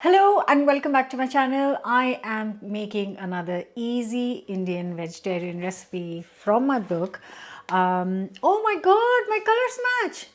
Hello and welcome back to my channel. I am making another easy Indian vegetarian recipe from my book. Oh my god, my colors match!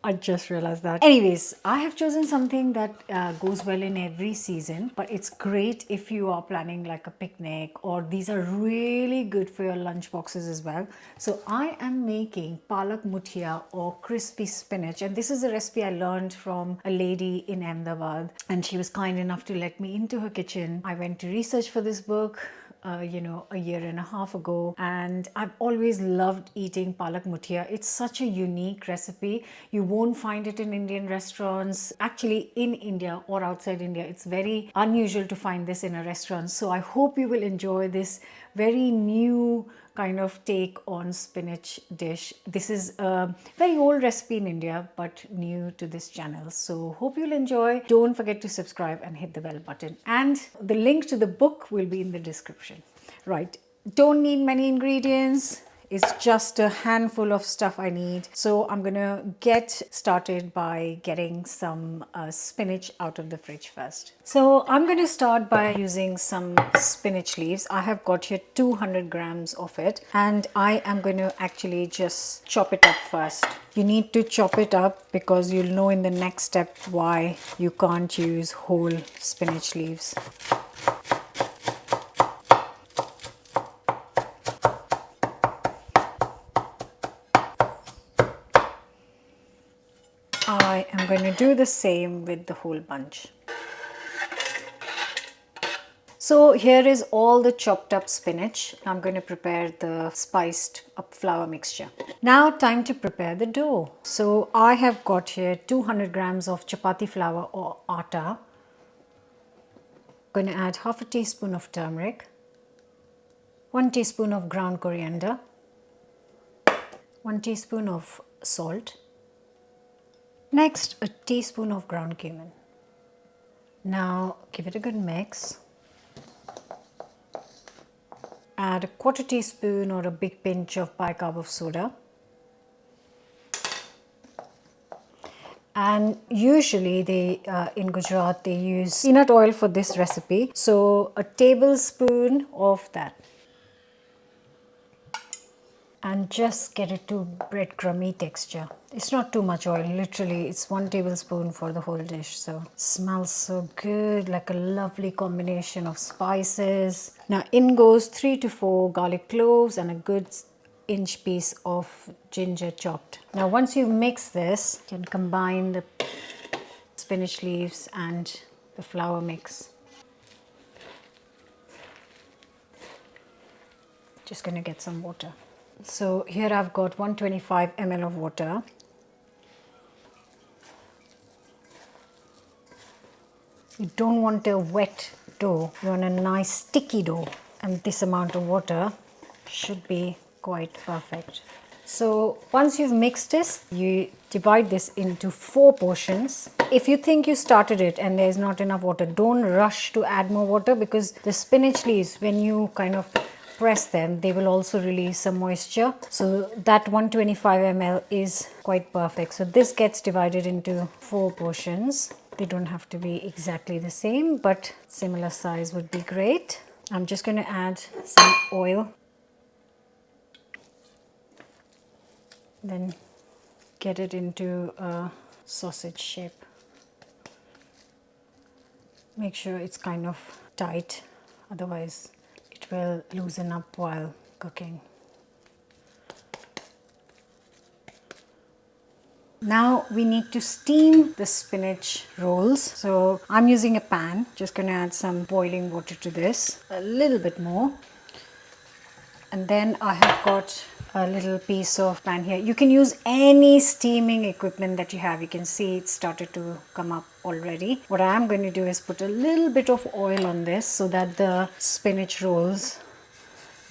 I just realized that. Anyways, I have chosen something that goes well in every season, but it's great if you are planning like a picnic, or these are really good for your lunch boxes as well. So I am making Palak Muthiya or crispy spinach, and this is a recipe I learned from a lady in Ahmedabad, and she was kind enough to let me into her kitchen. I went to research for this book a year and a half ago, and I've always loved eating Palak Muthiya. It's such a unique recipe. You won't find it in Indian restaurants. Actually, in India or outside India, it's very unusual to find this in a restaurant. So I hope you will enjoy this very new kind of take on spinach dish. This is a very old recipe in India but new to this channel, so hope you'll enjoy. Don't forget to subscribe and hit the bell button, and the link to the book will be in the description. Right, don't need many ingredients. It's just a handful of stuff I need. So I'm gonna get started by getting some spinach out of the fridge first. So I'm gonna start by using some spinach leaves. I have got here 200 grams of it, and I am going to actually just chop it up first. You need to chop it up because you'll know in the next step why you can't use whole spinach leaves. I am going to do the same with the whole bunch. So here is all the chopped up spinach. I'm going to prepare the spiced up flour mixture. Now time to prepare the dough. So I have got here 200 grams of chapati flour or atta. I'm going to add half a teaspoon of turmeric, 1 teaspoon of ground coriander, 1 teaspoon of salt. Next, a teaspoon of ground cumin. Now give it a good mix. Add a quarter teaspoon or a big pinch of bicarb of soda. And usually in Gujarat they use peanut oil for this recipe. So a tablespoon of that. And just get it to breadcrumby texture. It's not too much oil, literally it's 1 tablespoon for the whole dish. So it smells so good, like a lovely combination of spices. Now in goes 3 to 4 garlic cloves and a good inch piece of ginger chopped. Now once you've mixed this, you can combine the spinach leaves and the flour mix. Just gonna get some water. So here I've got 125 ml of water. You don't want a wet dough, you want a nice sticky dough, and this amount of water should be quite perfect. So once you've mixed this, you divide this into 4 portions. If you think you started it and there's not enough water, don't rush to add more water, because the spinach leaves, when you kind of press them, they will also release some moisture. So that 125 ml is quite perfect. So this gets divided into 4 portions. They don't have to be exactly the same, but similar size would be great. I'm just going to add some oil. Then get it into a sausage shape. Make sure it's kind of tight, otherwise it will loosen up while cooking. Now we need to steam the spinach rolls. So I'm using a pan, just going to add some boiling water to this, a little bit more. And then I have got a little piece of pan here. You can use any steaming equipment that you have. You can see it started to come up already. What I am going to do is put a little bit of oil on this so that the spinach rolls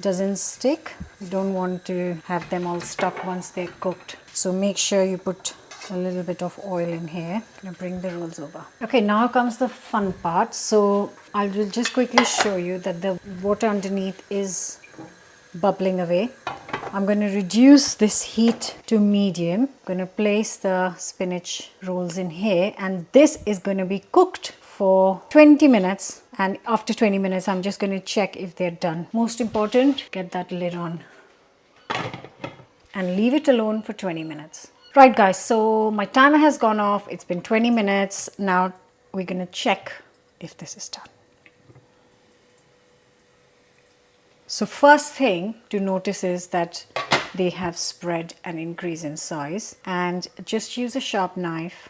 doesn't stick. You don't want to have them all stuck once they're cooked. So make sure you put a little bit of oil in here. I'm going to bring the rolls over. Okay, now comes the fun part. So I will just quickly show you that the water underneath is bubbling away. I'm going to reduce this heat to medium. I'm going to place the spinach rolls in here, and this is going to be cooked for 20 minutes. And after 20 minutes, I'm just going to check if they're done. Most important, get that lid on and leave it alone for 20 minutes. Right guys, so my timer has gone off. It's been 20 minutes. Now we're going to check if this is done. So first thing to notice is that they have spread and increased in size, and just use a sharp knife.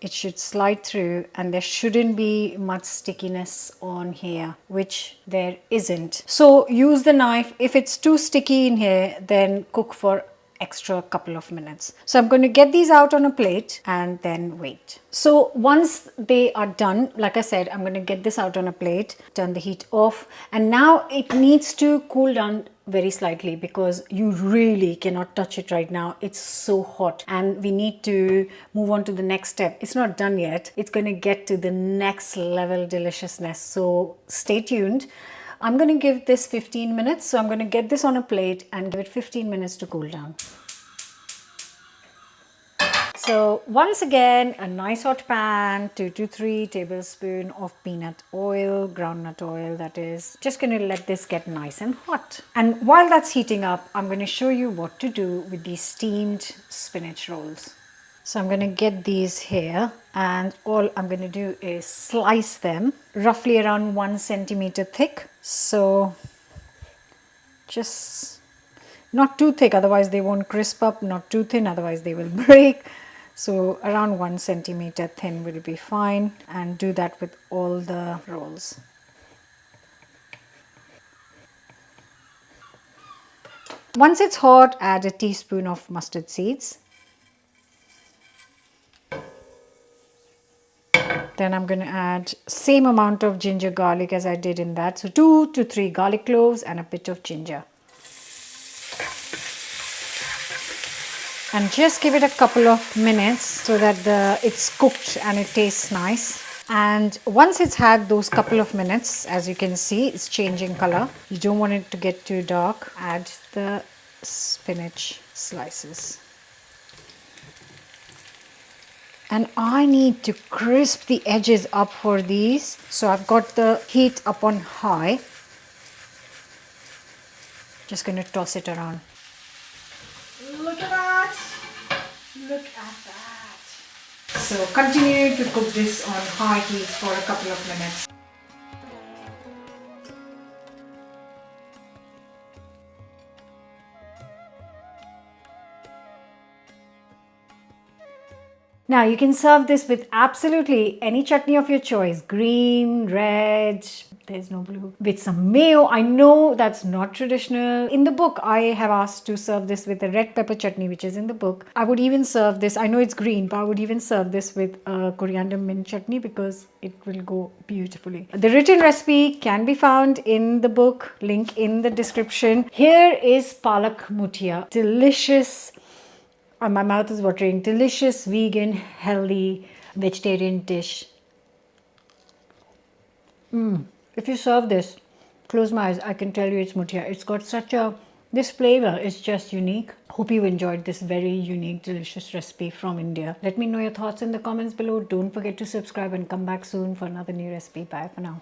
It should slide through and there shouldn't be much stickiness on here, which there isn't. So use the knife. If it's too sticky in here, then cook for extra couple of minutes. So I'm going to get these out on a plate and then wait. So once they are done, like I said, I'm going to get this out on a plate, turn the heat off, and now it needs to cool down very slightly because you really cannot touch it right now. It's so hot and we need to move on to the next step. It's not done yet. It's going to get to the next level deliciousness. So stay tuned. I'm going to give this 15 minutes. So I'm going to get this on a plate and give it 15 minutes to cool down. So once again, a nice hot pan, 2 to 3 tablespoons of peanut oil, groundnut oil that is. Just going to let this get nice and hot. And while that's heating up, I'm going to show you what to do with these steamed spinach rolls. So I'm going to get these here, and all I'm going to do is slice them roughly around 1 centimeter thick. So just not too thick, otherwise they won't crisp up, not too thin, otherwise they will break. So around 1 centimeter thin will be fine, and do that with all the rolls. Once it's hot, add a teaspoon of mustard seeds. Then I'm going to add same amount of ginger garlic as I did in that. So 2 to 3 garlic cloves and a bit of ginger. And just give it a couple of minutes so that it's cooked and it tastes nice. And once it's had those couple of minutes, as you can see, it's changing color. You don't want it to get too dark. Add the spinach slices. And I need to crisp the edges up for these. So I've got the heat up on high. Just going to toss it around. Look at that! Look at that! So continue to cook this on high heat for a couple of minutes. Now you can serve this with absolutely any chutney of your choice. Green, red, there's no blue. With some mayo. I know that's not traditional. In the book, I have asked to serve this with a red pepper chutney, which is in the book. I would even serve this, I know it's green, but I would even serve this with a coriander mint chutney because it will go beautifully. The written recipe can be found in the book, link in the description. Here is Palak Muthiya. Delicious. My mouth is watering. Delicious, vegan, healthy, vegetarian dish. If you serve this, close my eyes, I can tell you it's muthiya. It's got this flavor is just unique. Hope you enjoyed this very unique, delicious recipe from India. Let me know your thoughts in the comments below. Don't forget to subscribe and come back soon for another new recipe. Bye for now.